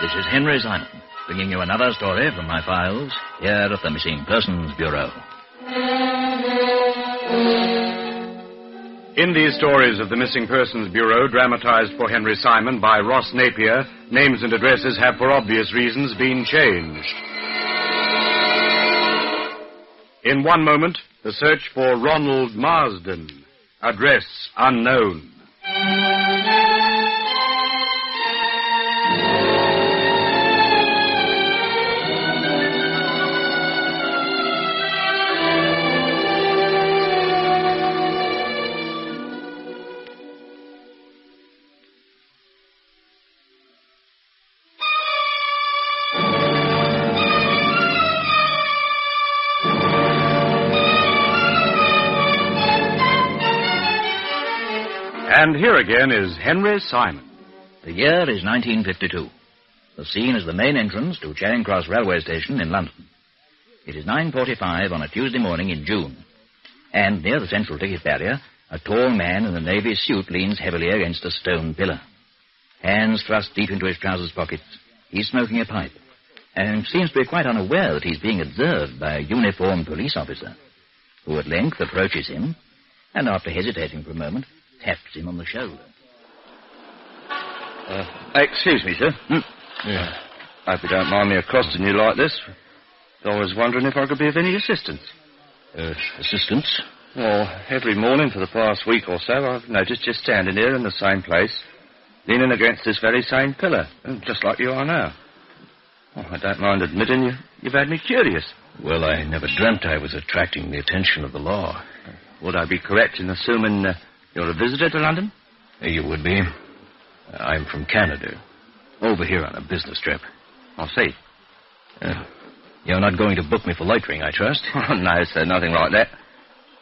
This is Henry Simon, bringing you another story from my files here at the Missing Persons Bureau. In these stories of the Missing Persons Bureau, dramatized for Henry Simon by Ross Napier, names and addresses have, for obvious reasons, been changed. In one moment, the search for Ronald Marsden. Address unknown. And here again is Henry Simon. The year is 1952. The scene is the main entrance to Charing Cross Railway Station in London. It is 9:45 on a Tuesday morning in June. And near the central ticket barrier, a tall man in a navy suit leans heavily against a stone pillar. Hands thrust deep into his trousers pockets, he's smoking a pipe, and seems to be quite unaware that he's being observed by a uniformed police officer, who at length approaches him, and after hesitating for a moment, taps him on the shoulder. Excuse me, sir. Yeah. Hope you don't mind me accosting you like this. I was wondering if I could be of any assistance. Assistance? Well, every morning for the past week or so, I've noticed you standing here in the same place, leaning against this very same pillar, just like you are now. Oh, I don't mind admitting you've had me curious. Well, I never dreamt I was attracting the attention of the law. Would I be correct in assuming you're a visitor to London? You would be. I'm from Canada. Over here on a business trip. I see. You're not going to book me for loitering, I trust? Oh, no, sir, nothing like that.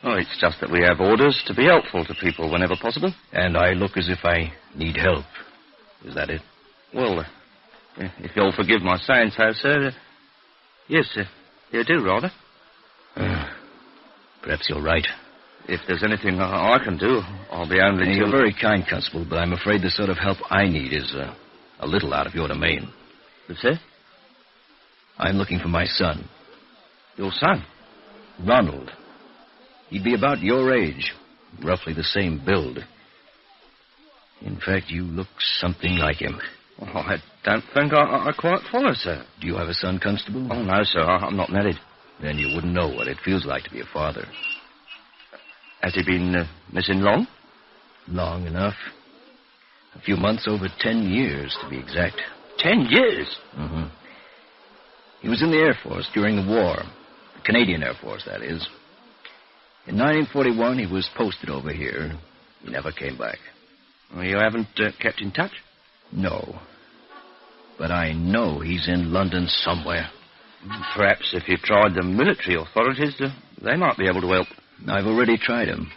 Oh, it's just that we have orders to be helpful to people whenever possible. And I look as if I need help. Is that it? Well, if you'll forgive my saying so, sir, yes, you do, rather. Perhaps you're right. If there's anything I can do, I'll be only... You're very kind, Constable, but I'm afraid the sort of help I need is a little out of your domain. But, sir? I'm looking for my son. Your son? Ronald. He'd be about your age, roughly the same build. In fact, you look something like him. Well, I don't think I quite follow, sir. Do you have a son, Constable? Oh, no, sir, I'm not married. Then you wouldn't know what it feels like to be a father. Has he been missing long? Long enough. A few months, over 10 years, to be exact. 10 years? Mm-hmm. He was in the Air Force during the war. The Canadian Air Force, that is. In 1941, he was posted over here. He never came back. Well, you haven't kept in touch? No. But I know he's in London somewhere. Perhaps if you tried the military authorities, they might be able to help. I've already tried him.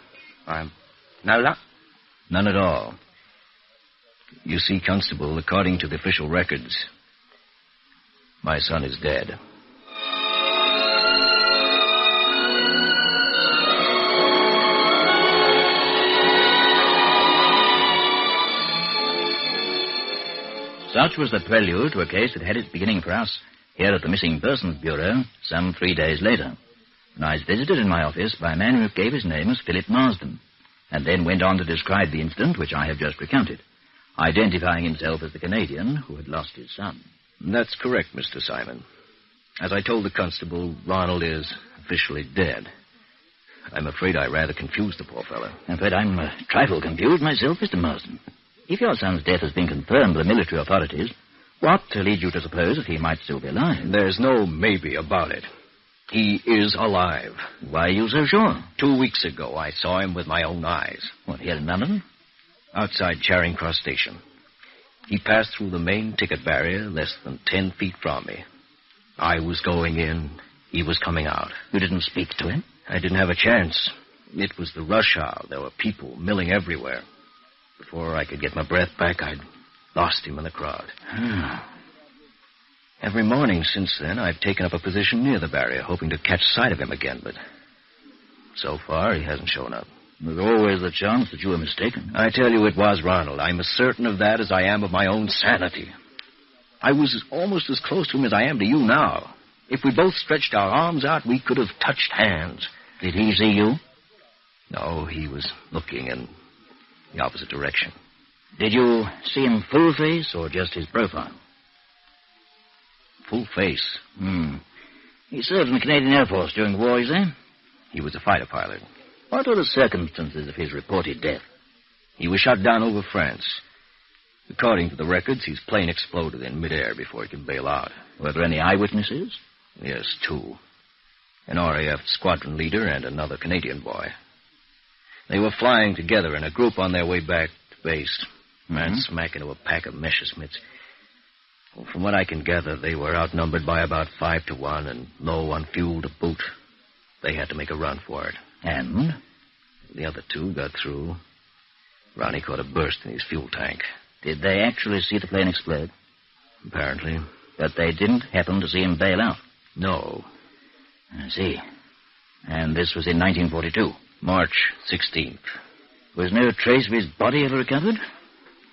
No luck? None at all. You see, Constable, according to the official records, my son is dead. Such was the prelude to a case that had its beginning for us here at the Missing Persons Bureau some 3 days later. And I was visited in my office by a man who gave his name as Philip Marsden, and then went on to describe the incident which I have just recounted, identifying himself as the Canadian who had lost his son. That's correct, Mr. Simon. As I told the constable, Ronald is officially dead. I'm afraid I rather confused the poor fellow. In fact, I'm a trifle confused myself, Mr. Marsden. If your son's death has been confirmed by the military authorities, what leads you to suppose that he might still be alive? There's no maybe about it. He is alive. Why are you so sure? 2 weeks ago, I saw him with my own eyes. What, here in London? Outside Charing Cross Station. He passed through the main ticket barrier less than 10 feet from me. I was going in. He was coming out. You didn't speak to him? I didn't have a chance. It was the rush hour. There were people milling everywhere. Before I could get my breath back, I'd lost him in the crowd. Every morning since then, I've taken up a position near the barrier, hoping to catch sight of him again, but so far he hasn't shown up. There's always the chance that you were mistaken. I tell you it was Ronald. I'm as certain of that as I am of my own sanity. I was almost as close to him as I am to you now. If we both stretched our arms out, we could have touched hands. Did he see you? No, he was looking in the opposite direction. Did you see him full face or just his profile? Full face. He served in the Canadian Air Force during the war, you say? He was a fighter pilot. What were the circumstances of his reported death? He was shot down over France. According to the records, his plane exploded in midair before he could bail out. Were there any eyewitnesses? Yes, 2. An RAF squadron leader and another Canadian boy. They were flying together in a group on their way back to base. Ran smack into a pack of Messerschmitts. Well, from what I can gather, they were outnumbered by about 5 to 1 and low on fuel to boot. They had to make a run for it. And? The other 2 got through. Ronnie caught a burst in his fuel tank. Did they actually see the plane explode? Apparently. But they didn't happen to see him bail out? No. I see. And this was in 1942? March 16th. Was no trace of his body ever recovered?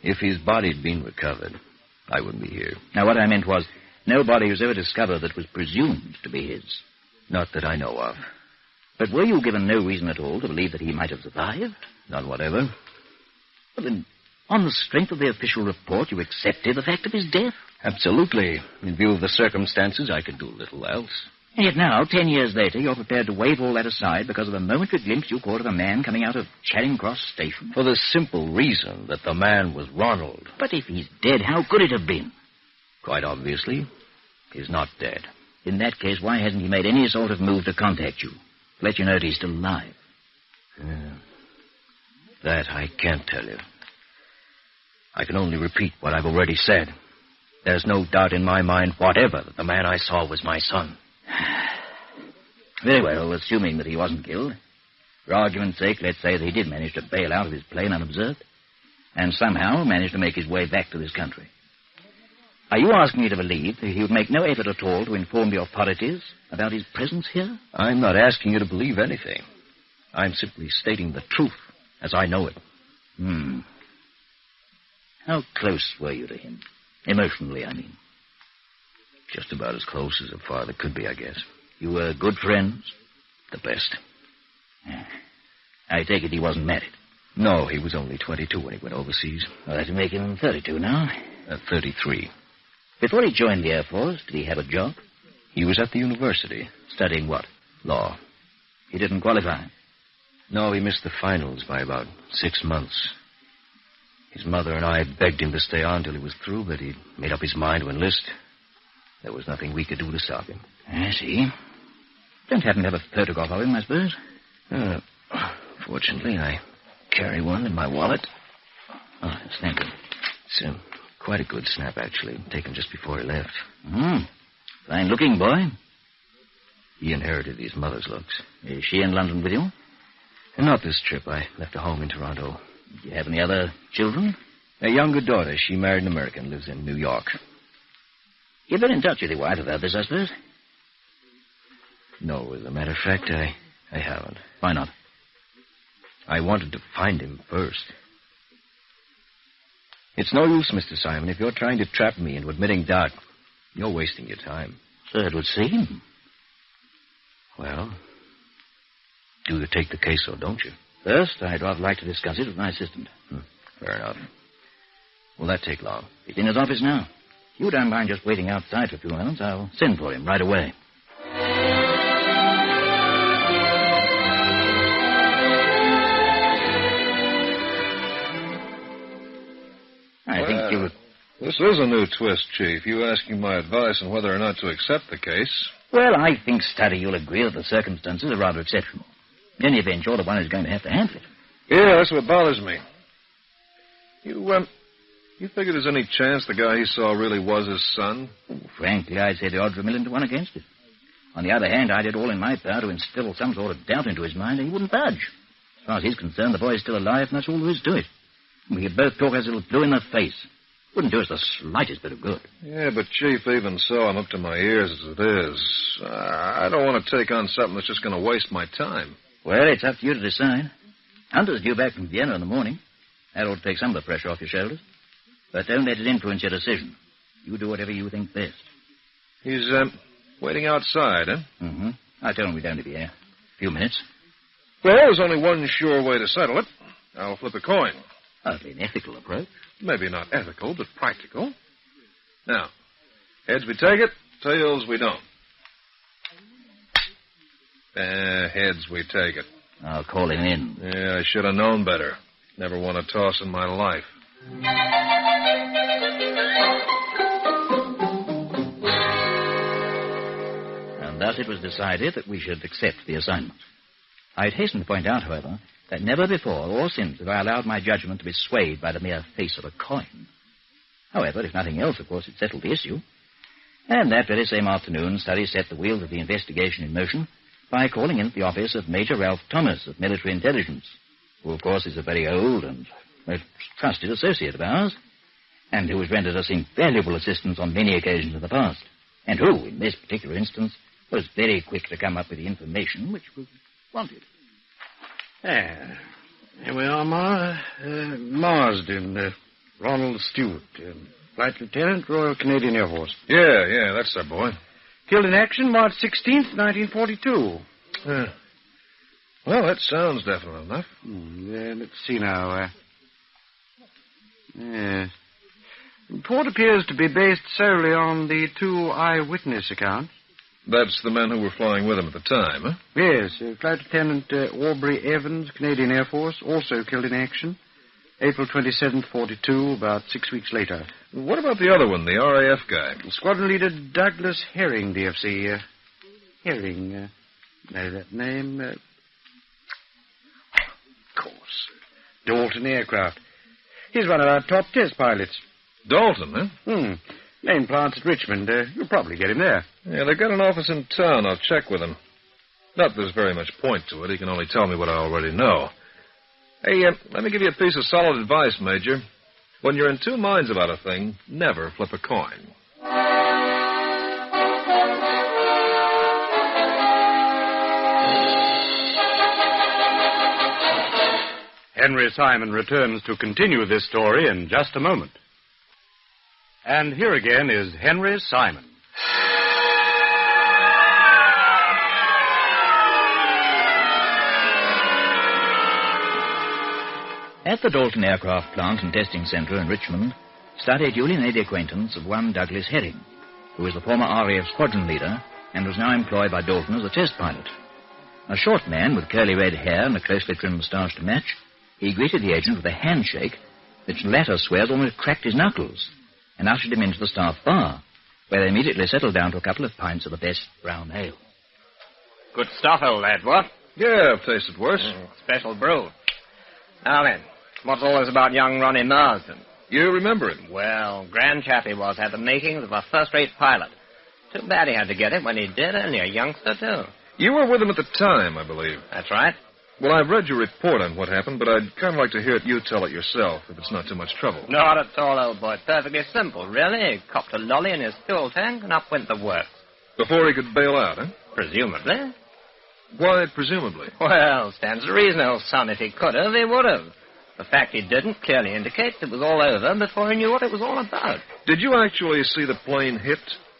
If his body had been recovered, I wouldn't be here. Now, what I meant was, no body was ever discovered that was presumed to be his. Not that I know of. But were you given no reason at all to believe that he might have survived? None whatever. Well, then, on the strength of the official report, you accepted the fact of his death? Absolutely. In view of the circumstances, I could do little else. And yet now, 10 years later, you're prepared to wave all that aside because of a momentary glimpse you caught of a man coming out of Charing Cross Station? For the simple reason that the man was Ronald. But if he's dead, how could it have been? Quite obviously, he's not dead. In that case, why hasn't he made any sort of move to contact you? To let you know that he's still alive? That I can't tell you. I can only repeat what I've already said. There's no doubt in my mind whatever that the man I saw was my son. Very well, assuming that he wasn't killed. For argument's sake, let's say that he did manage to bail out of his plane unobserved and somehow managed to make his way back to this country. Are you asking me to believe that he would make no effort at all to inform the authorities about his presence here? I'm not asking you to believe anything. I'm simply stating the truth as I know it. How close were you to him? Emotionally, I mean. Just about as close as a father could be, I guess. You were good friends? The best. I take it he wasn't married? No, he was only 22 when he went overseas. Well, that'd make him 32 now. 33. Before he joined the Air Force, did he have a job? He was at the university. Studying what? Law. He didn't qualify? No, he missed the finals by about 6 months. His mother and I begged him to stay on till he was through, but he'd made up his mind to enlist. There was nothing we could do to stop him. I see. Don't happen to have a photograph of him, I suppose? Fortunately, I carry one in my wallet. Oh, thank you. It's quite a good snap, actually, taken just before he left. Fine-looking boy. He inherited his mother's looks. Is she in London with you? Not this trip. I left her home in Toronto. Do you have any other children? A younger daughter. She married an American, lives in New York. You've been in touch with your wife about this, I suppose? No, as a matter of fact, I haven't. Why not? I wanted to find him first. It's no use, Mr. Simon. If you're trying to trap me into admitting doubt, you're wasting your time. So it would seem. Well, do you take the case, or don't you? First, I'd rather like to discuss it with my assistant. Fair enough. Will that take long? He's in his office now. If you don't mind just waiting outside for a few moments, I'll send for him right away. I think you would... This is a new twist, Chief. You asking my advice on whether or not to accept the case. Well, I think, Studdy, you'll agree that the circumstances are rather exceptional. In any event, you're the one who's going to have to handle it. Yeah, that's what bothers me. You figure there's any chance the guy he saw really was his son? Frankly, I'd say the odds are 1,000,000 to 1 against it. On the other hand, I did all in my power to instill some sort of doubt into his mind, and he wouldn't budge. As far as he's concerned, the boy's still alive, and that's all there is to it. We could both talk us a little blue in the face. Wouldn't do us the slightest bit of good. Yeah, but, Chief, even so, I'm up to my ears as it is. I don't want to take on something that's just going to waste my time. Well, it's up to you to decide. Hunter's due back from Vienna in the morning. That ought to take some of the pressure off your shoulders. But don't let it influence your decision. You do whatever you think best. He's, waiting outside, huh? Mm-hmm. I tell him we'd only be there. A few minutes. Well, there's only one sure way to settle it. I'll flip a coin. Hardly an ethical approach. Maybe not ethical, but practical. Now, heads we take it, tails we don't. Heads we take it. I'll call him in. Yeah, I should have known better. Never won a toss in my life. And thus it was decided that we should accept the assignment. I'd hasten to point out, however, that never before or since have I allowed my judgment to be swayed by the mere face of a coin. However, if nothing else, of course, it settled the issue. And that very same afternoon, Study set the wheels of the investigation in motion by calling in at the office of Major Ralph Thomas of Military Intelligence, who, of course, is a very old and most trusted associate of ours, and who has rendered us invaluable assistance on many occasions in the past, and who, in this particular instance, was very quick to come up with the information which was wanted. Here we are, Marsden, Ronald Stuart, Flight Lieutenant, Royal Canadian Air Force. Yeah, that's our boy. Killed in action March 16th, 1942. Well, that sounds definite enough. Let's see now. Report appears to be based solely on the 2 eyewitness accounts. That's the men who were flying with him at the time, huh? Yes, Flight Lieutenant Aubrey Evans, Canadian Air Force, also killed in action. April 27th, 42, about 6 weeks later. What about the other one, the RAF guy? Squadron leader Douglas Herring, DFC. Herring, know that name? Of course. Dalton Aircraft. He's one of our top test pilots. Dalton, huh? Main plant's at Richmond. You'll probably get him there. Yeah, they've got an office in town. I'll check with him. Not that there's very much point to it. He can only tell me what I already know. Hey, let me give you a piece of solid advice, Major. When you're in 2 minds about a thing, never flip a coin. Henry Simon returns to continue this story in just a moment. And here again is Henry Simon. At the Dalton Aircraft Plant and Testing Centre in Richmond, Study duly made the acquaintance of one Douglas Herring, who was the former RAF squadron leader and was now employed by Dalton as a test pilot. A short man with curly red hair and a closely trimmed moustache to match, he greeted the agent with a handshake which the latter swears almost cracked his knuckles, and ushered him into the staff bar, where they immediately settled down to a couple of pints of the best brown ale. Good stuff, old lad, what? Yeah, I've tasted worse. Special brew. Now then, what's all this about young Ronnie Marsden? You remember him? Well, grand chap he was, had the makings of a first-rate pilot. Too bad he had to get it when he did, only a youngster, too. You were with him at the time, I believe. That's right. Well, I've read your report on what happened, but I'd kind of like to hear you tell it yourself, if it's not too much trouble. Not at all, old boy. Perfectly simple, really. He copped a lolly in his fuel tank, and up went the works. Before he could bail out, huh? Presumably. Why, presumably? Well, stands to reason, old son. If he could have, he would have. The fact he didn't clearly indicates it was all over before he knew what it was all about. Did you actually see the plane hit?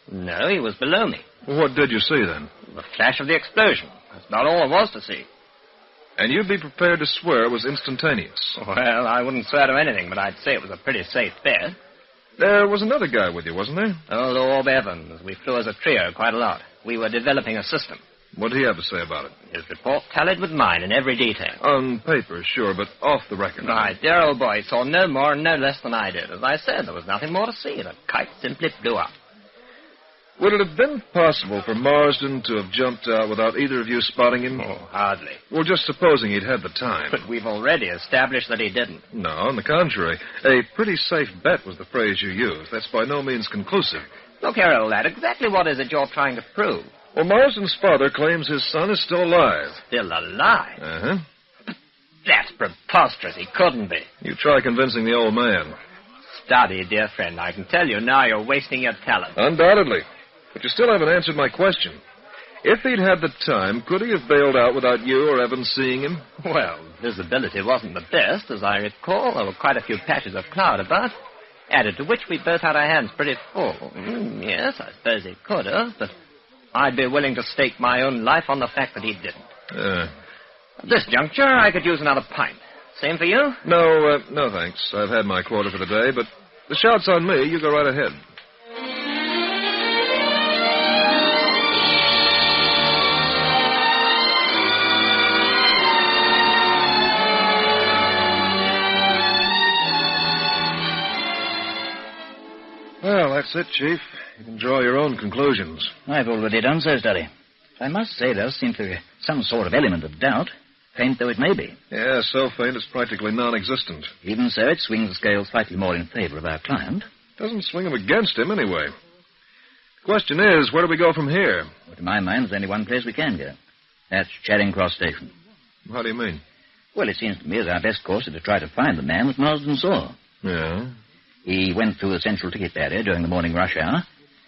No, he was below me. Well, what did you see, then? The flash of the explosion. That's about all there was to see. And you'd be prepared to swear it was instantaneous? Well, I wouldn't swear to anything, but I'd say it was a pretty safe bet. There was another guy with you, wasn't there? Old Orb Evans. We flew as a trio quite a lot. We were developing a system. What did he have to say about it? His report tallied with mine in every detail. On paper, sure, but off the record. My dear old boy saw no more and no less than I did. As I said, there was nothing more to see. The kite simply blew up. Would it have been possible for Marsden to have jumped out without either of you spotting him? Oh, hardly. Well, just supposing he'd had the time. But we've already established that he didn't. No, on the contrary. A pretty safe bet was the phrase you used. That's by no means conclusive. Look here, old lad, exactly what is it you're trying to prove? Well, Marsden's father claims his son is still alive. Still alive? Uh-huh. That's preposterous. He couldn't be. You try convincing the old man. Study, dear friend. I can tell you now you're wasting your talent. Undoubtedly. But you still haven't answered my question. If he'd had the time, could he have bailed out without you or Evans seeing him? Well, visibility wasn't the best, as I recall. There were quite a few patches of cloud about. Added to which we both had our hands pretty full. Yes, I suppose he could have, but I'd be willing to stake my own life on the fact that he didn't. At this juncture, I could use another pint. Same for you? No, thanks. I've had my quota for the day, but the shout's on me. You go right ahead. Well, that's it, Chief. You can draw your own conclusions. I've already done so, Study. I must say there seems to be some sort of element of doubt, faint though it may be. Yeah, so faint it's practically non-existent. Even so, it swings the scale slightly more in favor of our client. Doesn't swing him against him, anyway. The question is, where do we go from here? Well, to my mind, there's only one place we can go. That's Charing Cross Station. How do you mean? Well, it seems to me that our best course is to try to find the man that Marsden saw. Yeah? He went through the central ticket barrier during the morning rush hour,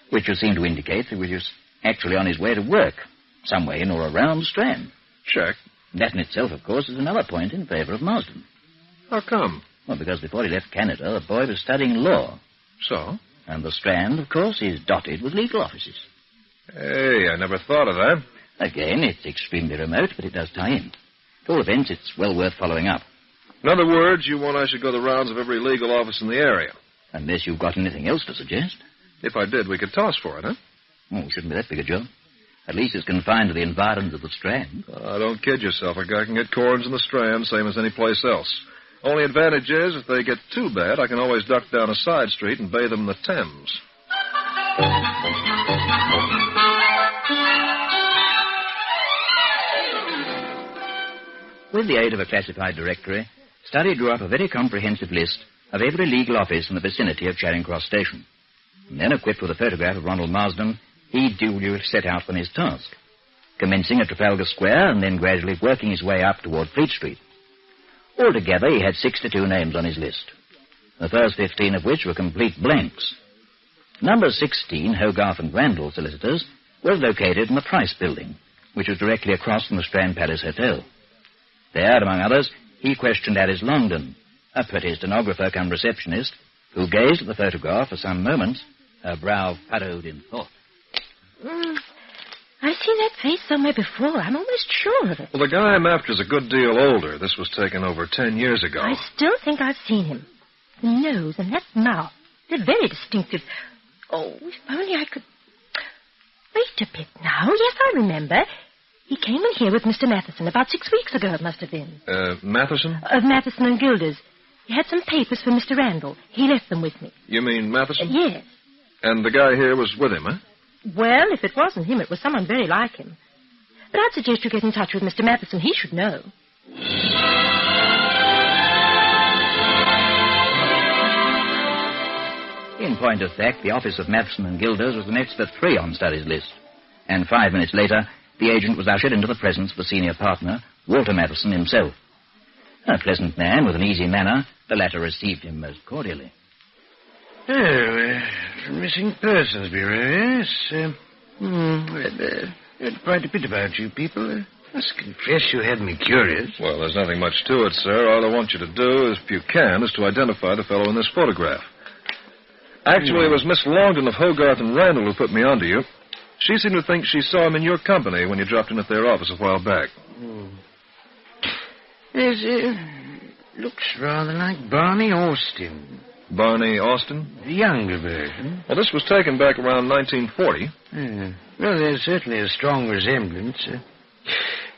which would seem to indicate that he was actually on his way to work, somewhere in or around the Strand. Check. That in itself, of course, is another point in favor of Marsden. How come? Well, because before he left Canada, the boy was studying law. So? And the Strand, of course, is dotted with legal offices. Hey, I never thought of that. Again, it's extremely remote, but it does tie in. At all events, it's well worth following up. In other words, you want I should go the rounds of every legal office in the area. Unless you've got anything else to suggest. If I did, we could toss for it, huh? Oh, it shouldn't be that big a job. At least it's confined to the environs of the Strand. Don't kid yourself. A guy can get corns in the Strand, same as any place else. Only advantage is, if they get too bad, I can always duck down a side street and bathe them in the Thames. With the aid of a classified directory, Study drew up a very comprehensive list of every legal office in the vicinity of Charing Cross Station. And then, equipped with a photograph of Ronald Marsden, he duly set out on his task, commencing at Trafalgar Square and then gradually working his way up toward Fleet Street. Altogether, he had 62 names on his list, the first 15 of which were complete blanks. Number 16, Hogarth and Randall solicitors, was located in the Price Building, which was directly across from the Strand Palace Hotel. There, among others, he questioned Alice Longden, a pretty stenographer come receptionist, who gazed at the photograph for some moments, her brow furrowed in thought. I've seen that face somewhere before. I'm almost sure of it. Well, the guy I'm after is a good deal older. This was taken over 10 years ago. I still think I've seen him. The nose and that mouth, they're very distinctive. Oh, if only I could... Wait a bit now. Yes, I remember. He came in here with Mr. Matheson about 6 weeks ago, it must have been. Matheson? Of Matheson and Gilders. He had some papers for Mr. Randall. He left them with me. You mean Matheson? Yes. And the guy here was with him, huh? Well, if it wasn't him, it was someone very like him. But I'd suggest you get in touch with Mr. Matheson. He should know. In point of fact, the office of Matheson and Gilders was the next but 3 on Study's list. And 5 minutes later, the agent was ushered into the presence of the senior partner, Walter Matheson himself. A pleasant man with an easy manner, the latter received him most cordially. Oh, Missing Persons Bureau, yes. Heard quite a bit about you people. Must confess you had me curious. Well, there's nothing much to it, sir. All I want you to do, if you can, is to identify the fellow in this photograph. Actually, it was Miss Longden of Hogarth and Randall who put me onto you. She seemed to think she saw him in your company when you dropped in at their office a while back. Yes, looks rather like Barney Austin. Barney Austin? The younger version. Well, this was taken back around 1940. Well, there's certainly a strong resemblance.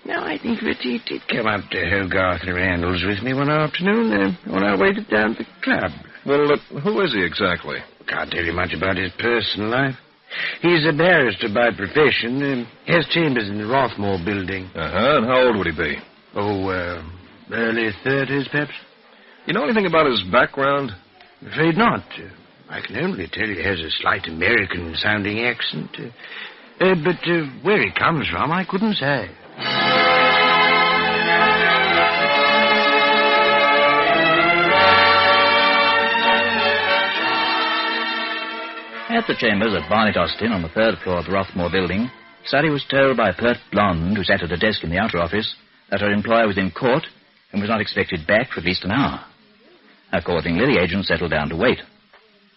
Now, I think that he did come up to Hogarth and Randall's with me one afternoon when I waited down at the club. Well, who is he exactly? Can't tell you much about his personal life. He's a barrister by profession. Has chambers in the Rothmore building. And how old would he be? Early 30s, perhaps. You know anything about his background? Afraid not. I can only tell you he has a slight American-sounding accent. But where he comes from, I couldn't say. At the chambers of Barnett Austin on the 3rd floor of the Rothmore building, Study was told by a pert blonde who sat at a desk in the outer office that her employer was in court and was not expected back for at least an hour. Accordingly, the agent settled down to wait.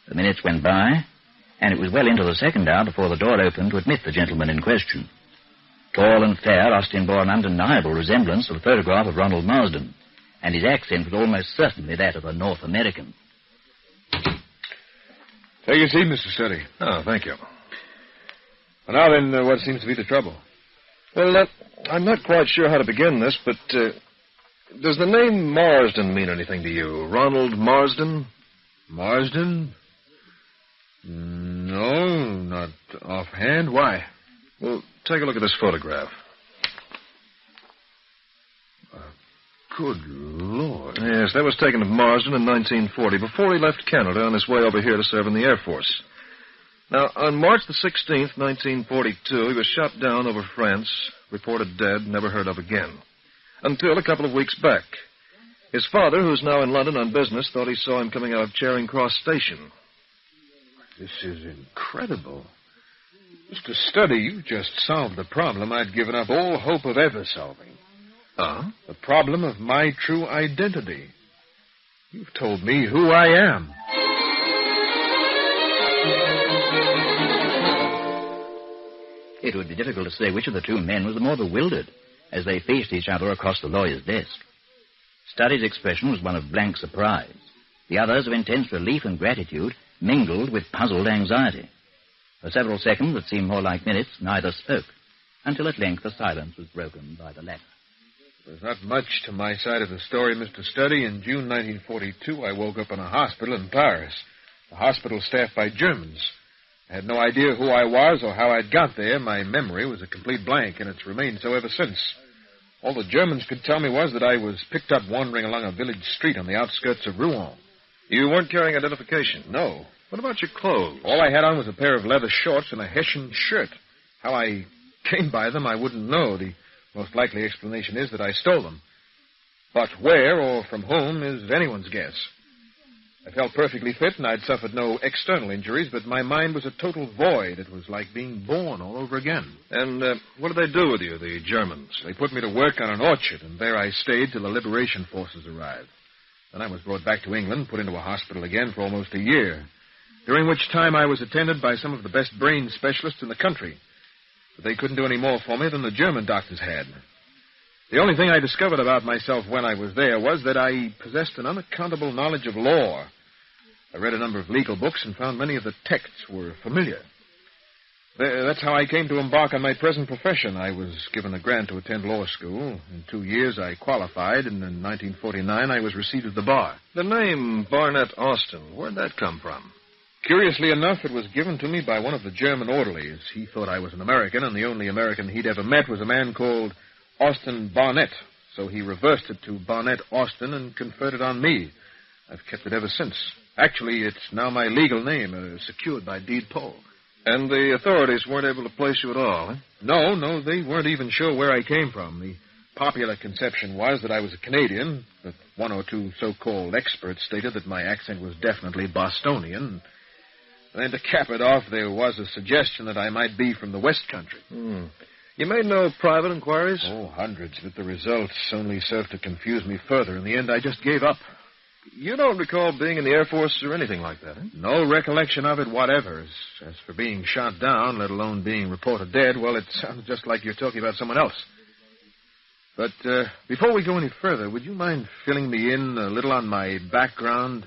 The minutes went by, and it was well into the second hour before the door opened to admit the gentleman in question. Tall and fair, Austin bore an undeniable resemblance to the photograph of Ronald Marsden, and his accent was almost certainly that of a North American. Take a seat, Mr. Study. Oh, thank you. Well, now then, what seems to be the trouble? Well, I'm not quite sure how to begin this, but does the name Marsden mean anything to you? Ronald Marsden? Marsden? No, not offhand. Why? Well, take a look at this photograph. Good Lord. Yes, that was taken of Marsden in 1940, before he left Canada on his way over here to serve in the Air Force. Now, on March the 16th, 1942, he was shot down over France, reported dead, never heard of again, until a couple of weeks back. His father, who's now in London on business, thought he saw him coming out of Charing Cross Station. This is incredible. Mr. Study, you just solved the problem I'd given up all hope of ever solving. The problem of my true identity. You've told me who I am. It would be difficult to say which of the two men was the more bewildered as they faced each other across the lawyer's desk. Study's expression was one of blank surprise. The other's of intense relief and gratitude mingled with puzzled anxiety. For several seconds that seemed more like minutes, neither spoke, until at length the silence was broken by the latter. There's not much to my side of the story, Mr. Study. In June 1942, I woke up in a hospital in Paris. The hospital staffed by Germans. I had no idea who I was or how I'd got there. My memory was a complete blank, and it's remained so ever since. All the Germans could tell me was that I was picked up wandering along a village street on the outskirts of Rouen. You weren't carrying identification? No. What about your clothes? All I had on was a pair of leather shorts and a Hessian shirt. How I came by them, I wouldn't know. The most likely explanation is that I stole them. But where or from whom is anyone's guess. I felt perfectly fit, and I'd suffered no external injuries, but my mind was a total void. It was like being born all over again. And what did they do with you, the Germans? They put me to work on an orchard, and there I stayed till the liberation forces arrived. Then I was brought back to England, put into a hospital again for almost a year, during which time I was attended by some of the best brain specialists in the country. But they couldn't do any more for me than the German doctors had. The only thing I discovered about myself when I was there was that I possessed an unaccountable knowledge of law. I read a number of legal books and found many of the texts were familiar. That's how I came to embark on my present profession. I was given a grant to attend law school. In 2 years, I qualified, and in 1949, I was received at the bar. The name Barnett Austin, where'd that come from? Curiously enough, it was given to me by one of the German orderlies. He thought I was an American, and the only American he'd ever met was a man called Austin Barnett. So he reversed it to Barnett Austin and conferred it on me. I've kept it ever since. Actually, it's now my legal name, secured by deed poll. And the authorities weren't able to place you at all, eh? No, they weren't even sure where I came from. The popular conception was that I was a Canadian, but one or two so-called experts stated that my accent was definitely Bostonian. Then to cap it off, there was a suggestion that I might be from the West Country. You made no private inquiries? Oh, hundreds, but the results only served to confuse me further. In the end, I just gave up. You don't recall being in the Air Force or anything like that, eh? No recollection of it whatever. As for being shot down, let alone being reported dead, well, it sounds just like you're talking about someone else. But before we go any further, would you mind filling me in a little on my background?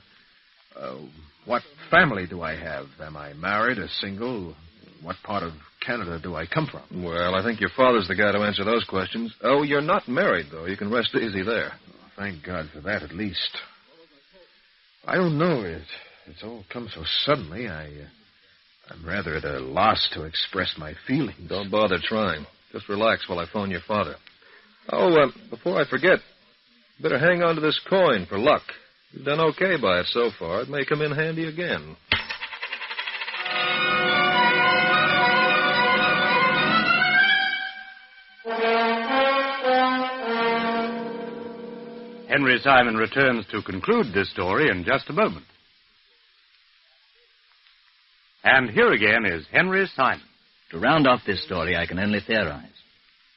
What family do I have? Am I married or single? What part of Canada do I come from? Well, I think your father's the guy to answer those questions. Oh, you're not married, though. You can rest easy there. Oh, thank God for that, at least. I don't know. It's all come so suddenly. I'm rather at a loss to express my feelings. Don't bother trying. Just relax while I phone your father. Oh, before I forget, better hang on to this coin for luck. You've done okay by it so far. It may come in handy again. Henry Simon returns to conclude this story in just a moment. And here again is Henry Simon. To round off this story, I can only theorize.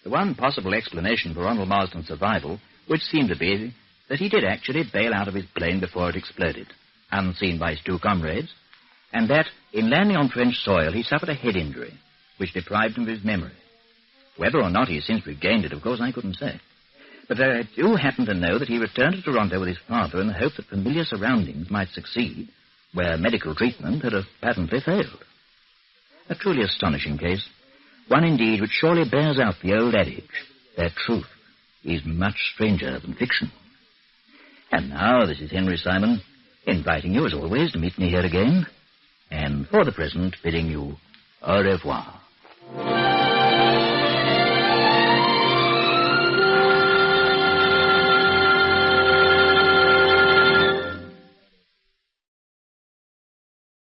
The one possible explanation for Ronald Marsden's survival would seem to be that he did actually bail out of his plane before it exploded, unseen by his two comrades, and that, in landing on French soil, he suffered a head injury, which deprived him of his memory. Whether or not he has since regained it, of course, I couldn't say. But I do happen to know that he returned to Toronto with his father in the hope that familiar surroundings might succeed where medical treatment had patently failed. A truly astonishing case, one indeed which surely bears out the old adage that truth is much stranger than fiction. And now, this is Henry Simon, inviting you, as always, to meet me here again, and for the present, bidding you au revoir.